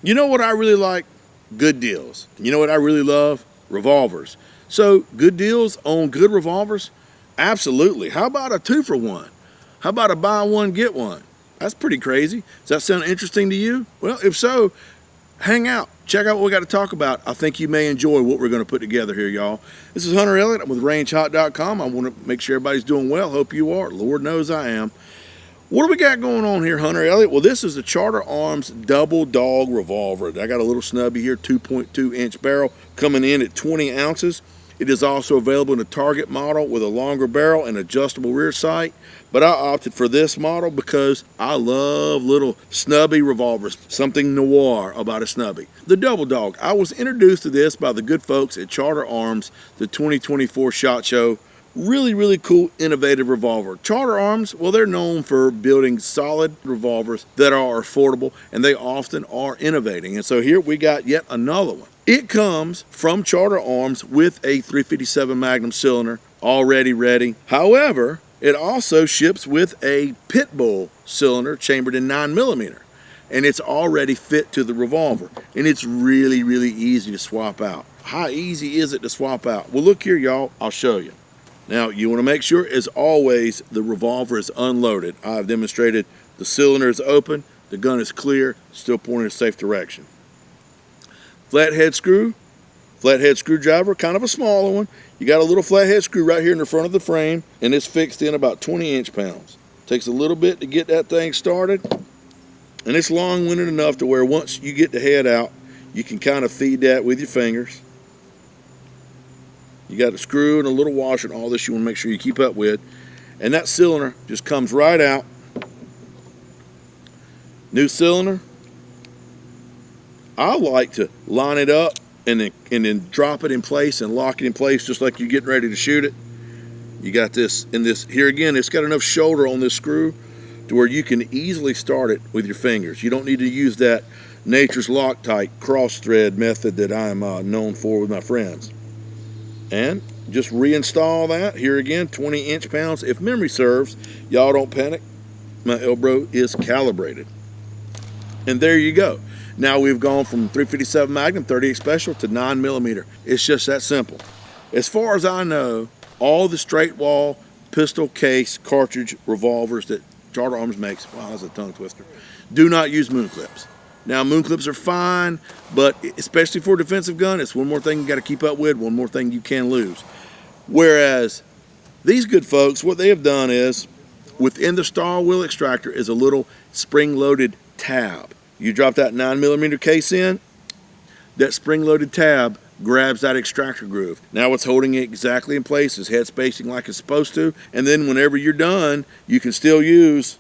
You know what I really like? Good deals. You know what I really love? Revolvers. So good deals on good revolvers? Absolutely. How about a 2-for-1? How about a buy one, get one? That's pretty crazy. Does that sound interesting to you? Well, if so, hang out. Check out what we got to talk about. I think you may enjoy what we're going to put together here, y'all. This is Hunter Elliott. I'm with rangehot.com. I want to make sure everybody's doing well. Hope you are. Lord knows I am. What do we got going on here, Hunter Elliott? Well, this is the Charter Arms Double Dog Revolver. I got a little snubby here, 2.2-inch barrel, coming in at 20 ounces. It is also available in a Target model with a longer barrel and adjustable rear sight. But I opted for this model because I love little snubby revolvers. Something noir about a snubby. The Double Dog. I was introduced to this by the good folks at Charter Arms, the 2024 SHOT Show. Really, really cool, innovative revolver. Charter Arms, well, they're known for building solid revolvers that are affordable, and they often are innovating. And so here we got yet another one. It comes from Charter Arms with a 357 Magnum cylinder, already ready. However, it also ships with a pit bull cylinder chambered in 9mm, and it's already fit to the revolver. And it's really, really easy to swap out. How easy is it to swap out? Well, look here, y'all. I'll show you. Now, you want to make sure, as always, the revolver is unloaded. I've demonstrated the cylinder is open, the gun is clear, still pointing in a safe direction. Flathead screw, flathead screwdriver, kind of a smaller one. You got a little flathead screw right here in the front of the frame, and it's fixed in about 20 inch-pounds. Takes a little bit to get that thing started, and it's long-winded enough to where once you get the head out, you can kind of feed that with your fingers. You got a screw and a little washer and all this you want to make sure you keep up with. And that cylinder just comes right out. New cylinder. I like to line it up and then drop it in place and lock it in place just like you're getting ready to shoot it. You got this in this here again, it's got enough shoulder on this screw to where you can easily start it with your fingers. You don't need to use that Nature's Loctite cross thread method that I'm known for with my friends. And just reinstall that. Here again, 20 inch-pounds. If memory serves, y'all don't panic. My elbow is calibrated. And there you go. Now we've gone from 357 Magnum 38 Special to 9mm. It's just that simple. As far as I know, all the straight wall, pistol case, cartridge revolvers that Charter Arms makes, wow, that's a tongue twister, do not use moon clips. Now, moon clips are fine, but especially for a defensive gun, it's one more thing you got to keep up with, one more thing you can lose. Whereas these good folks, what they have done is, within the star wheel extractor is a little spring-loaded tab. You drop that 9mm case in, that spring-loaded tab grabs that extractor groove. Now it's holding it exactly in place, it's head spacing like it's supposed to, and then whenever you're done, you can still use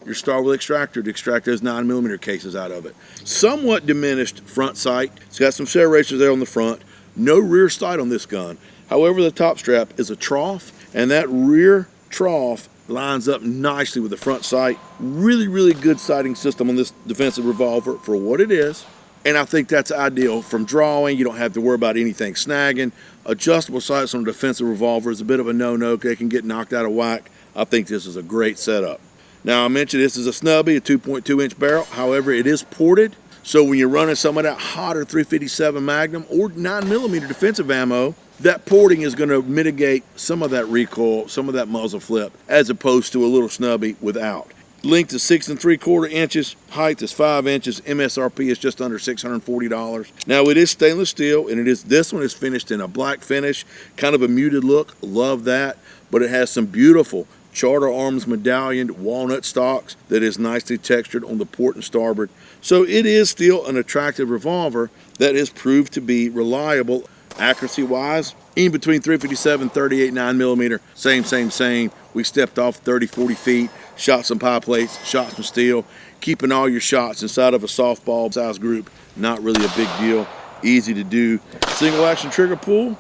your star wheel extractor to extract those 9mm cases out of it. Somewhat diminished front sight. It's got some serrators there on the front. No rear sight on this gun. However, the top strap is a trough, and that rear trough lines up nicely with the front sight. Really, really good sighting system on this defensive revolver for what it is. And I think that's ideal from drawing. You don't have to worry about anything snagging. Adjustable sights on a defensive revolver is a bit of a no-no. They can get knocked out of whack. I think this is a great setup. Now, I mentioned this is a snubby, a 2.2-inch barrel. However, it is ported. So when you're running some of that hotter 357 Magnum or 9mm defensive ammo, that porting is going to mitigate some of that recoil, some of that muzzle flip, as opposed to a little snubby without. Length is 6 3/4 inches, height is 5 inches, MSRP is just under $640. Now it is stainless steel, and this one is finished in a black finish, kind of a muted look, love that, but it has some beautiful Charter Arms medallioned walnut stocks that is nicely textured on the port and starboard. So it is still an attractive revolver that has proved to be reliable accuracy wise. In between 357, 38, 9mm, same. We stepped off 30, 40 feet, shot some pie plates, shot some steel. Keeping all your shots inside of a softball size group, not really a big deal. Easy to do. Single action trigger pull,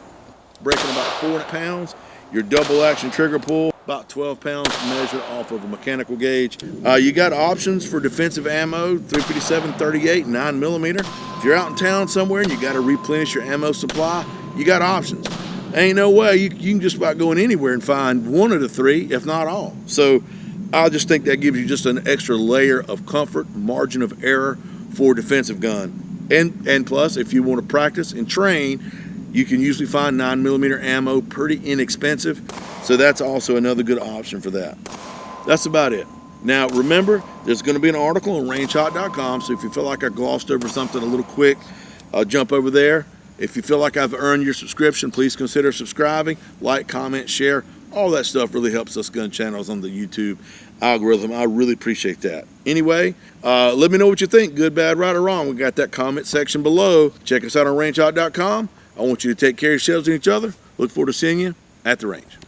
breaking about 4 pounds. Your double action trigger pull, about 12 pounds measured off of a mechanical gauge. You got options for defensive ammo, 357, 38, 9mm. If you're out in town somewhere and you got to replenish your ammo supply, you got options. Ain't no way you can just about go in anywhere and find one of the three, if not all. So I just think that gives you just an extra layer of comfort, margin of error for a defensive gun. And plus, if you want to practice and train, you can usually find 9mm ammo pretty inexpensive. So that's also another good option for that. That's about it. Now remember, there's going to be an article on rangehot.com, so if you feel like I glossed over something a little quick, jump over there. If you feel like I've earned your subscription, please consider subscribing, like, comment, share. All that stuff really helps us gun channels on the YouTube algorithm. I really appreciate that. Anyway, let me know what you think, good, bad, right, or wrong. We got that comment section below. Check us out on rangehot.com. I want you to take care of yourselves and each other. Look forward to seeing you at the range.